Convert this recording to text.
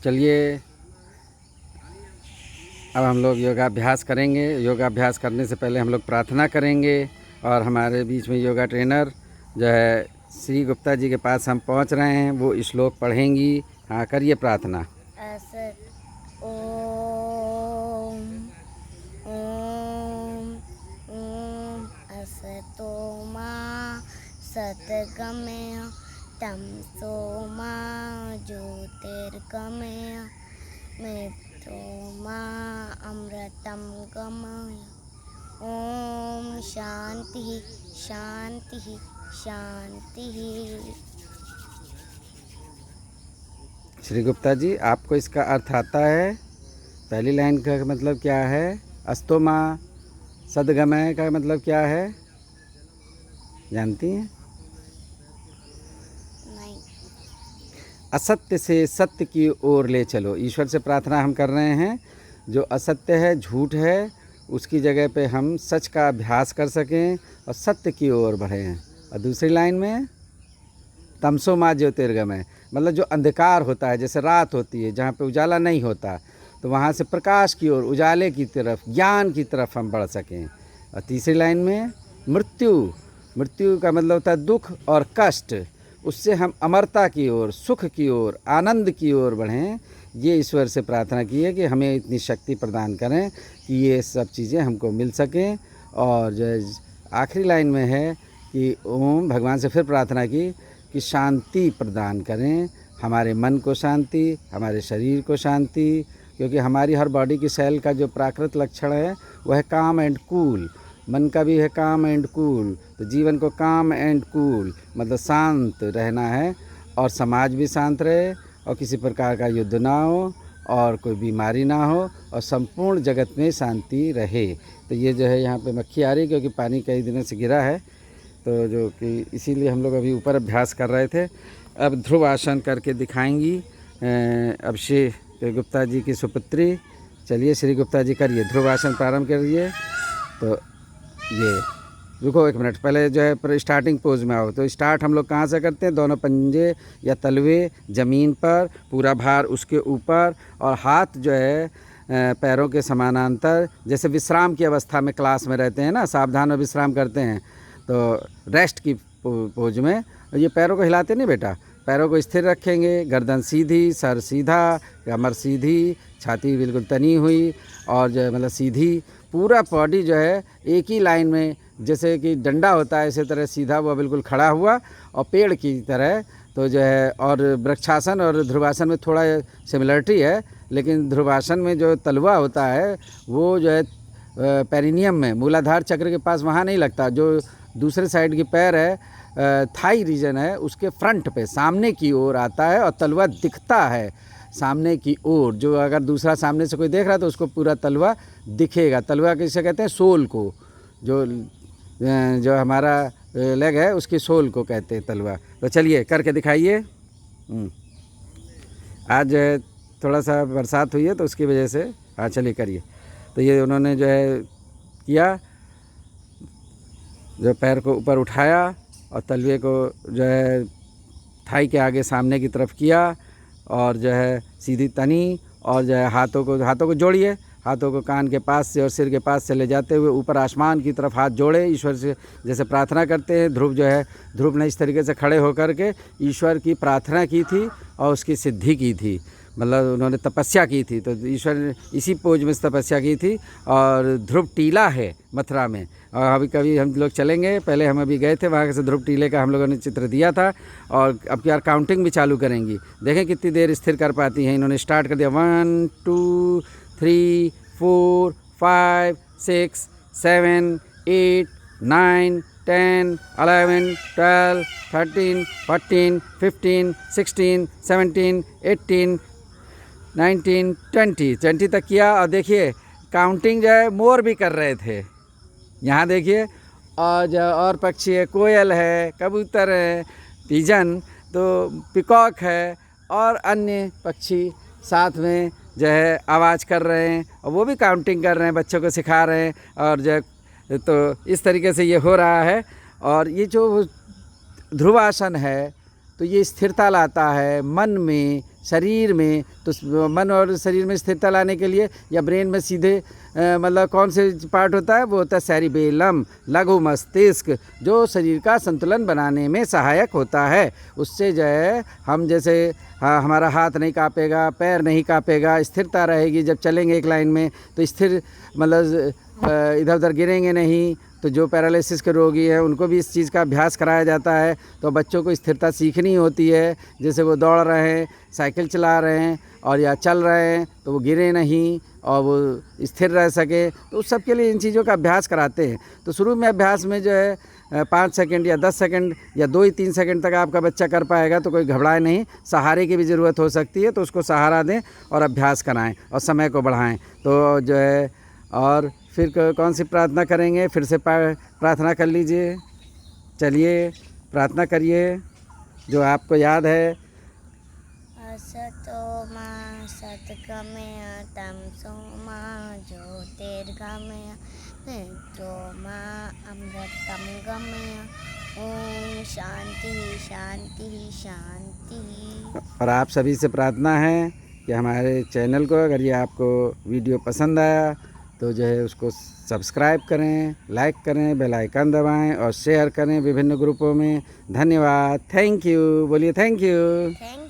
चलिए अब हम लोग योगाभ्यास करेंगे। योगाभ्यास करने से पहले हम लोग प्रार्थना करेंगे और हमारे बीच में योगा ट्रेनर जो है श्री गुप्ता जी के पास हम पहुंच रहे हैं, वो श्लोक पढ़ेंगी। हाँ, करिए प्रार्थना। ओम ओम ओम असतो मा सद्गमय तमसो मा ज्योतिर्गमय मृत्यो मा अमृतं गमय। ओम शांति शांति शांति। श्री गुप्ता जी, आपको इसका अर्थ आता है? पहली लाइन का मतलब क्या है? अस्तोमा सद्गमय का मतलब क्या है, जानती हैं? नहीं। असत्य से सत्य की ओर ले चलो। ईश्वर से प्रार्थना हम कर रहे हैं, जो असत्य है, झूठ है, उसकी जगह पे हम सच का अभ्यास कर सकें और सत्य की ओर बढ़ें। और दूसरी लाइन में तमसो मा ज्योतिर्गमय, मतलब जो अंधकार होता है, जैसे रात होती है जहाँ पे उजाला नहीं होता, तो वहाँ से प्रकाश की ओर, उजाले की तरफ, ज्ञान की तरफ हम बढ़ सकें। और तीसरी लाइन में मृत्यु का मतलब होता है दुख और कष्ट, उससे हम अमरता की ओर, सुख की ओर, आनंद की ओर बढ़ें। ये ईश्वर से प्रार्थना की है कि हमें इतनी शक्ति प्रदान करें कि ये सब चीज़ें हमको मिल सकें। और जो आखिरी लाइन में है कि ओम, भगवान से फिर प्रार्थना की कि शांति प्रदान करें, हमारे मन को शांति, हमारे शरीर को शांति, क्योंकि हमारी हर बॉडी की सेल का जो प्राकृत लक्षण है वह है काम एंड कूल। मन का भी है काम एंड कूल, तो जीवन को काम एंड कूल मतलब शांत रहना है, और समाज भी शांत रहे, और किसी प्रकार का युद्ध ना हो, और कोई बीमारी ना हो, और संपूर्ण जगत में शांति रहे। तो ये जो है यहाँ पे मक्खी आ रही, क्योंकि पानी कई दिनों से गिरा है, तो जो कि इसीलिए हम लोग अभी ऊपर अभ्यास कर रहे थे। अब ध्रुव आसन करके दिखाएंगी अब श्री गुप्ता जी की सुपुत्री। चलिए श्री गुप्ता जी, करिए ध्रुव आसन प्रारंभ करिए। तो ये रुको एक मिनट, पहले जो है स्टार्टिंग पोज में आओ। तो स्टार्ट हम लोग कहाँ से करते हैं? दोनों पंजे या तलवे ज़मीन पर, पूरा भार उसके ऊपर, और हाथ जो है पैरों के समानांतर, जैसे विश्राम की अवस्था में क्लास में रहते हैं ना, सावधान और विश्राम करते हैं, तो रेस्ट की पोज में ये पैरों को हिलाते नहीं बेटा, पैरों को स्थिर रखेंगे, गर्दन सीधी, सर सीधा, कमर सीधी, छाती बिल्कुल तनी हुई, और जो है मतलब सीधी, पूरा बॉडी जो है एक ही लाइन में, जैसे कि डंडा होता है इसी तरह सीधा हुआ, बिल्कुल खड़ा हुआ और पेड़ की तरह। तो जो है, और वृक्षासन और ध्रुवासन में थोड़ा सिमिलरिटी है, लेकिन ध्रुवासन में जो तलवा होता है वो जो है पेरिनियम में, मूलाधार चक्र के पास वहाँ नहीं लगता। जो दूसरे साइड की पैर है, थाई रीजन है, उसके फ्रंट पे सामने की ओर आता है, और तलवा दिखता है सामने की ओर। जो अगर दूसरा सामने से कोई देख रहा है तो उसको पूरा तलवा दिखेगा। तलवा किसे कहते हैं? सोल को, जो हमारा लेग है उसकी सोल को कहते हैं तलवा। तो चलिए करके दिखाइए। आज थोड़ा सा बरसात हुई है तो उसकी वजह से, हाँ चलिए करिए। तो ये उन्होंने जो है किया, जो पैर को ऊपर उठाया और तलवे को जो है थाई के आगे सामने की तरफ किया, और जो है सीधी तनी, और जो है हाथों को जोड़िए, हाथों को कान के पास से और सिर के पास से ले जाते हुए ऊपर आसमान की तरफ हाथ जोड़े, ईश्वर से जैसे प्रार्थना करते हैं। ध्रुव ने इस तरीके से खड़े होकर के ईश्वर की प्रार्थना की थी और उसकी सिद्धि की थी, मतलब उन्होंने तपस्या की थी। तो ईश्वर ने इसी पोज में तपस्या की थी। और ध्रुव टीला है मथुरा में, और अभी कभी हम लोग चलेंगे, पहले हम अभी गए थे वहाँ से, ध्रुव टीले का हम लोगों ने चित्र दिया था। और अब यार काउंटिंग भी चालू करेंगी, देखें कितनी देर स्थिर कर पाती हैं। इन्होंने स्टार्ट कर दिया 1 2 3 4 5 6 7 8 9 10 11 12 13 14 15 16 17 18 19 20 तक किया। और देखिए काउंटिंग जो है मोर भी कर रहे थे, यहाँ देखिए। और जो और पक्षी है, कोयल है, कबूतर है, पिजन, तो पिकॉक है, और अन्य पक्षी साथ में जो है आवाज़ कर रहे हैं, और वो भी काउंटिंग कर रहे हैं, बच्चों को सिखा रहे हैं। और जो तो इस तरीके से ये हो रहा है। और ये जो ध्रुवासन है तो ये स्थिरता लाता है मन में, शरीर में, तो मन और शरीर में स्थिरता लाने के लिए या ब्रेन में सीधे मतलब कौन से पार्ट होता है, वो होता है सेरिबेलम, लघु मस्तिष्क, जो शरीर का संतुलन बनाने में सहायक होता है। उससे जो है हम जैसे हमारा हाथ नहीं कांपेगा, पैर नहीं कांपेगा, स्थिरता रहेगी। जब चलेंगे एक लाइन में तो स्थिर, मतलब इधर उधर गिरेंगे नहीं। तो जो पैरालिसिस के रोगी हैं उनको भी इस चीज़ का अभ्यास कराया जाता है। तो बच्चों को स्थिरता सीखनी होती है, जैसे वो दौड़ रहे हैं, साइकिल चला रहे हैं और या चल रहे हैं तो वो गिरे नहीं और वो स्थिर रह सके। तो उस सब के लिए इन चीज़ों का अभ्यास कराते हैं। तो शुरू में अभ्यास में जो है 5 सेकंड या 10 सेकंड या 2 ही 3 सेकंड तक आपका बच्चा कर पाएगा, तो कोई घबराए नहीं। सहारे की भी ज़रूरत हो सकती है, तो उसको सहारा दें और अभ्यास कराएं और समय को बढ़ाएं। तो जो है और फिर कौन सी प्रार्थना करेंगे, फिर से प्रार्थना कर लीजिए। चलिए प्रार्थना करिए जो आपको याद है। असतो मा सद्गमय तमसो मा ज्योतिर्गमय मृत्यो मा अमृतं गमय। ओम शांति शांति शांति। और आप सभी से प्रार्थना है कि हमारे चैनल को, अगर ये आपको वीडियो पसंद आया तो जो है उसको सब्सक्राइब करें, लाइक करें, बेल आइकन दबाएं और शेयर करें विभिन्न ग्रुपों में। धन्यवाद, थैंक यू, बोलिए थैंक यू।